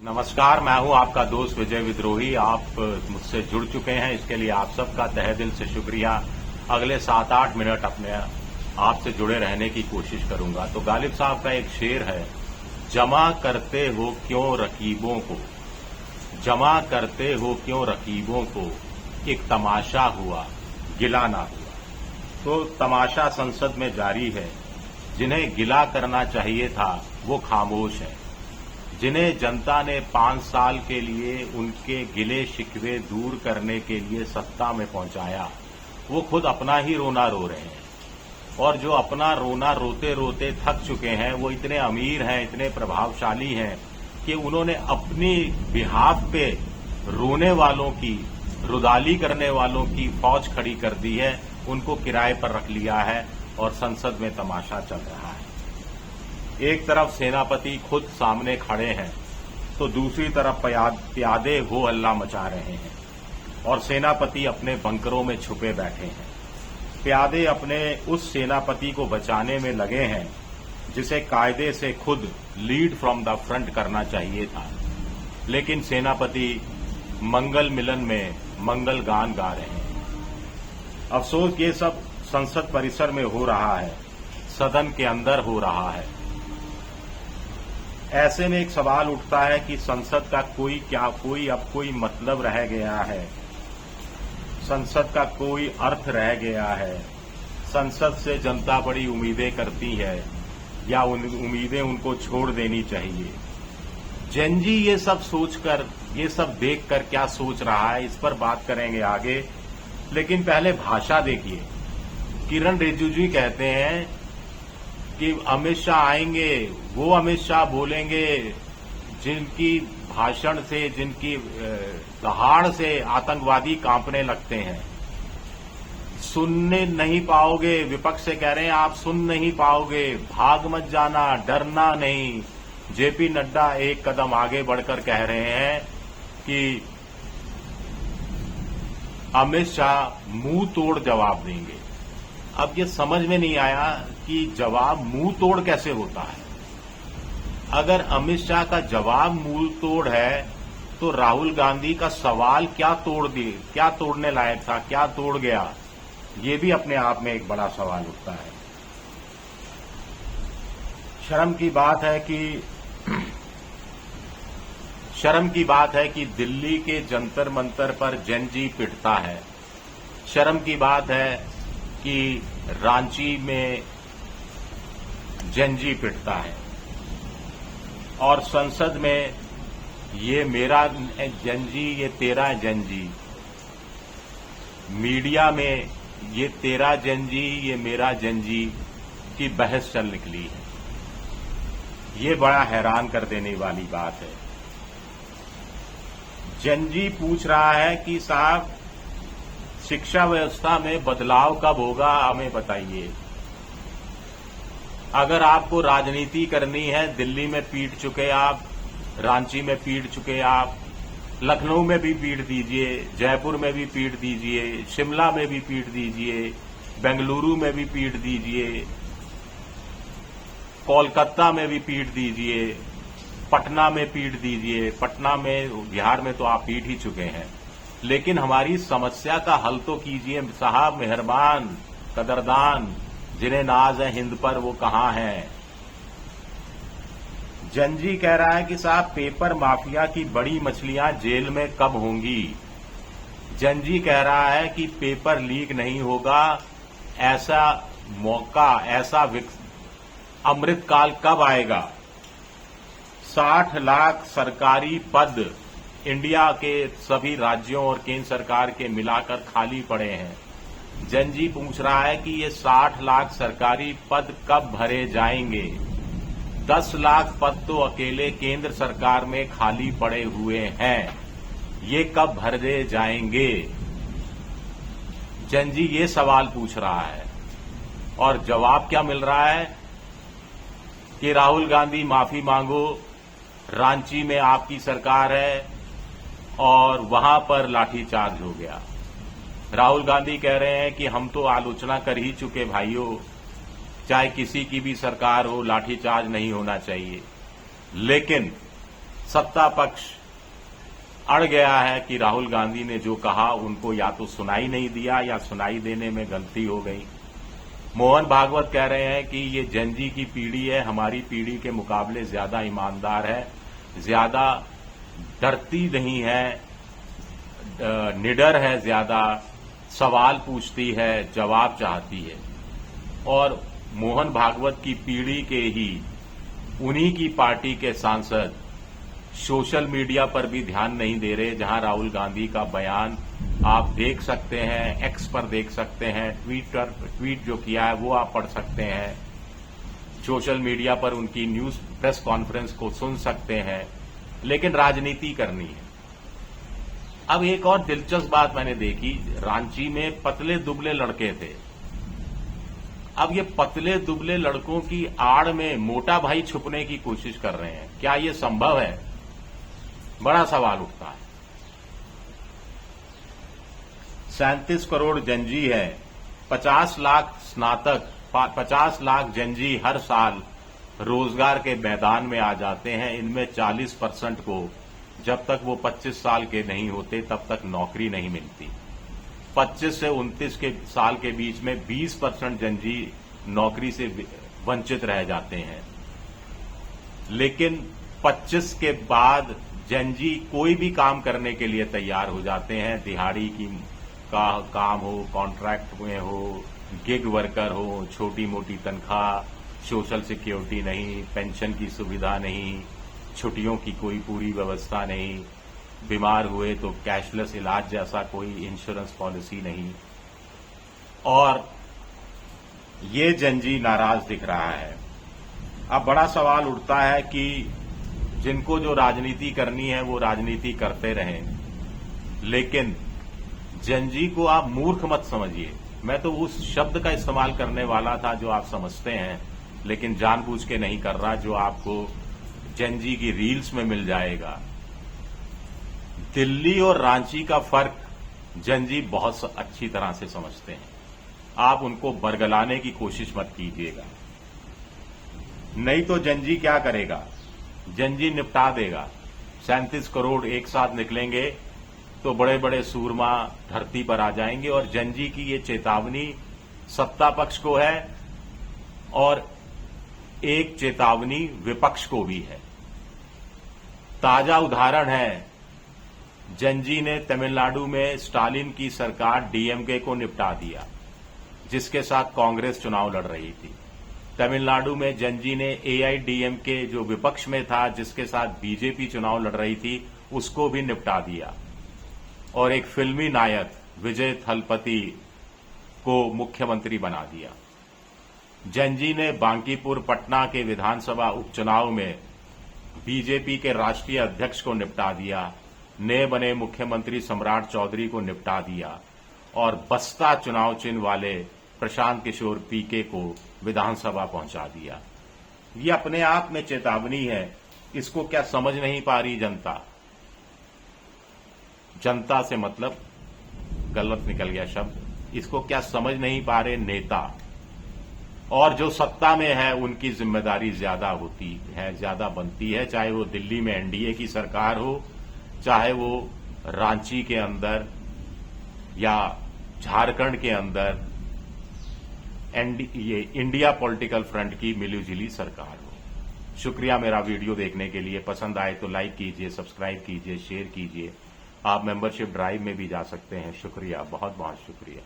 नमस्कार, मैं हूं आपका दोस्त विजय विद्रोही। आप मुझसे जुड़ चुके हैं, इसके लिए आप सबका तहे दिल से शुक्रिया। अगले 7-8 मिनट अपने आपसे जुड़े रहने की कोशिश करूंगा। तो गालिब साहब का एक शेर है, जमा करते हो क्यों रकीबों को, जमा करते हो क्यों रकीबों को, एक तमाशा हुआ गिला ना हुआ। तो तमाशा संसद में जारी है। जिन्हें गिला करना चाहिए था वो खामोश है। जिन्हें जनता ने 5 साल के लिए उनके गिले शिकवे दूर करने के लिए सत्ता में पहुंचाया, वो खुद अपना ही रोना रो रहे हैं। और जो अपना रोना रोते रोते थक चुके हैं, वो इतने अमीर हैं, इतने प्रभावशाली हैं कि उन्होंने अपनी बिहाफ पे रोने वालों की, रुदाली करने वालों की फौज खड़ी कर दी है, उनको किराए पर रख लिया है और संसद में तमाशा चल रहा है। एक तरफ सेनापति खुद सामने खड़े हैं तो दूसरी तरफ प्यादे हो हल्ला मचा रहे हैं और सेनापति अपने बंकरों में छुपे बैठे हैं। प्यादे अपने उस सेनापति को बचाने में लगे हैं जिसे कायदे से खुद लीड फ्रॉम द फ्रंट करना चाहिए था, लेकिन सेनापति मंगल मिलन में मंगल गान गा रहे हैं। अफसोस ये सब संसद परिसर में हो रहा है, सदन के अंदर हो रहा है। ऐसे में एक सवाल उठता है कि संसद का कोई मतलब रह गया है, संसद का कोई अर्थ रह गया है, संसद से जनता बड़ी उम्मीदें करती है या उम्मीदें उनको छोड़ देनी चाहिए। जेनजी ये सब सोचकर, ये सब देखकर क्या सोच रहा है, इस पर बात करेंगे आगे। लेकिन पहले भाषा देखिए। किरण रिजिजू कहते हैं कि अमित शाह आएंगे, वो अमित शाह बोलेंगे जिनकी भाषण से, जिनकी दहाड़ से आतंकवादी कांपने लगते हैं। सुनने नहीं पाओगे, विपक्ष से कह रहे हैं आप सुन नहीं पाओगे, भाग मत जाना, डरना नहीं। जेपी नड्डा एक कदम आगे बढ़कर कह रहे हैं कि अमित शाह मुंह तोड़ जवाब देंगे। अब ये समझ में नहीं आया कि जवाब मुंह तोड़ कैसे होता है। अगर अमित शाह का जवाब मुंह तोड़ है तो राहुल गांधी का सवाल क्या तोड़ने लायक था, क्या तोड़ गया, ये भी अपने आप में एक बड़ा सवाल उठता है। शर्म की बात है कि दिल्ली के जंतर मंतर पर जेनजी पिटता है। शर्म की बात है कि रांची में जेनजी पिटता है और संसद में ये मेरा जेनजी, ये तेरा जेनजी, मीडिया में ये तेरा जेनजी, ये मेरा जेनजी की बहस चल निकली है। ये बड़ा हैरान कर देने वाली बात है। जेनजी पूछ रहा है कि साहब शिक्षा व्यवस्था में बदलाव कब होगा, हमें बताइए। अगर आपको राजनीति करनी है, दिल्ली में पीट चुके आप, रांची में पीट चुके आप, लखनऊ में भी पीट दीजिए, जयपुर में भी पीट दीजिए, शिमला में भी पीट दीजिए, बेंगलुरु में भी पीट दीजिए, कोलकाता में भी पीट दीजिए, पटना में पीट दीजिए। पटना में, बिहार में तो आप पीट ही चुके हैं, लेकिन हमारी समस्या का हल तो कीजिए साहब, मेहरबान, कदरदान, जिन्हें नाज है हिंद पर, वो कहां हैं। जेनजी कह रहा है कि साहब पेपर माफिया की बड़ी मछलियां जेल में कब होंगी। जेनजी कह रहा है कि पेपर लीक नहीं होगा, ऐसा मौका, ऐसा अमृतकाल कब आएगा। 60 लाख सरकारी पद इंडिया के सभी राज्यों और केंद्र सरकार के मिलाकर खाली पड़े हैं। जेनजी पूछ रहा है कि ये 60 लाख सरकारी पद कब भरे जाएंगे। 10 लाख पद तो अकेले केंद्र सरकार में खाली पड़े हुए हैं, ये कब भरे जाएंगे। जेनजी ये सवाल पूछ रहा है और जवाब क्या मिल रहा है कि राहुल गांधी माफी मांगो, रांची में आपकी सरकार है और वहां पर लाठीचार्ज हो गया। राहुल गांधी कह रहे हैं कि हम तो आलोचना कर ही चुके भाइयों, चाहे किसी की भी सरकार हो, लाठीचार्ज नहीं होना चाहिए। लेकिन सत्ता पक्ष अड़ गया है कि राहुल गांधी ने जो कहा उनको या तो सुनाई नहीं दिया या सुनाई देने में गलती हो गई। मोहन भागवत कह रहे हैं कि ये जंजी की पीढ़ी है, हमारी पीढ़ी के मुकाबले ज्यादा ईमानदार है, ज्यादा डरती नहीं है, निडर है, ज्यादा सवाल पूछती है, जवाब चाहती है। और मोहन भागवत की पीढ़ी के ही उन्हीं की पार्टी के सांसद सोशल मीडिया पर भी ध्यान नहीं दे रहे, जहां राहुल गांधी का बयान आप देख सकते हैं, एक्स पर देख सकते हैं, ट्वीट जो किया है वो आप पढ़ सकते हैं, सोशल मीडिया पर उनकी न्यूज प्रेस कॉन्फ्रेंस को सुन सकते हैं, लेकिन राजनीति करनी है। अब एक और दिलचस्प बात मैंने देखी, रांची में पतले दुबले लड़के थे। अब ये पतले दुबले लड़कों की आड़ में मोटा भाई छुपने की कोशिश कर रहे हैं। क्या ये संभव है? बड़ा सवाल उठता है। 37 करोड़ जंजी है, 50 लाख स्नातक, 50 लाख जंजी हर साल रोजगार के मैदान में आ जाते हैं। इनमें 40% को जब तक वो 25 साल के नहीं होते तब तक नौकरी नहीं मिलती। 25 से 29 के साल के बीच में 20% जंजी नौकरी से वंचित रह जाते हैं। लेकिन 25 के बाद जंजी कोई भी काम करने के लिए तैयार हो जाते हैं। दिहाड़ी की का काम हो, कॉन्ट्रैक्ट में हो, गिग वर्कर हो, छोटी मोटी तनख्वाह, सोशल सिक्योरिटी नहीं, पेंशन की सुविधा नहीं, छुट्टियों की कोई पूरी व्यवस्था नहीं, बीमार हुए तो कैशलेस इलाज जैसा कोई इंश्योरेंस पॉलिसी नहीं। और ये जंजी नाराज दिख रहा है। अब बड़ा सवाल उठता है कि जिनको जो राजनीति करनी है वो राजनीति करते रहें, लेकिन जंजी को आप मूर्ख मत समझिए। मैं तो उस शब्द का इस्तेमाल करने वाला था जो आप समझते हैं, लेकिन जानबूझ के नहीं कर रहा, जो आपको जंजी की रील्स में मिल जाएगा। दिल्ली और रांची का फर्क जंजी बहुत अच्छी तरह से समझते हैं। आप उनको बरगलाने की कोशिश मत कीजिएगा, नहीं तो जंजी क्या करेगा? जंजी निपटा देगा। 37 करोड़ एक साथ निकलेंगे तो बड़े बड़े सूरमा धरती पर आ जाएंगे। और जंजी की ये चेतावनी सत्ता पक्ष को है और एक चेतावनी विपक्ष को भी है। ताजा उदाहरण है, जंजी ने तमिलनाडु में स्टालिन की सरकार डीएमके को निपटा दिया, जिसके साथ कांग्रेस चुनाव लड़ रही थी। तमिलनाडु में जंजी ने एआईडीएमके जो विपक्ष में था, जिसके साथ बीजेपी चुनाव लड़ रही थी, उसको भी निपटा दिया। और एक फिल्मी नायक विजय थलपति को मुख्यमंत्री बना दिया। जंजी ने बांकीपुर पटना के विधानसभा उपचुनाव में बीजेपी के राष्ट्रीय अध्यक्ष को निपटा दिया, नए बने मुख्यमंत्री सम्राट चौधरी को निपटा दिया, और बस्ता चुनाव चिन्ह वाले प्रशांत किशोर पीके को विधानसभा पहुंचा दिया। ये अपने आप में चेतावनी है। इसको क्या समझ नहीं पा रही जनता? जनता से मतलब गलत निकल गया शब्द। इसको क्या समझ नहीं पा रहे नेता? और जो सत्ता में है उनकी जिम्मेदारी ज्यादा होती है, ज्यादा बनती है, चाहे वो दिल्ली में एनडीए की सरकार हो, चाहे वो रांची के अंदर या झारखंड के अंदर ये इंडिया पॉलिटिकल फ्रंट की मिलीजुली सरकार हो। शुक्रिया मेरा वीडियो देखने के लिए। पसंद आए तो लाइक कीजिए, सब्सक्राइब कीजिए, शेयर कीजिए। आप मेंबरशिप ड्राइव में भी जा सकते हैं। शुक्रिया, बहुत बहुत शुक्रिया।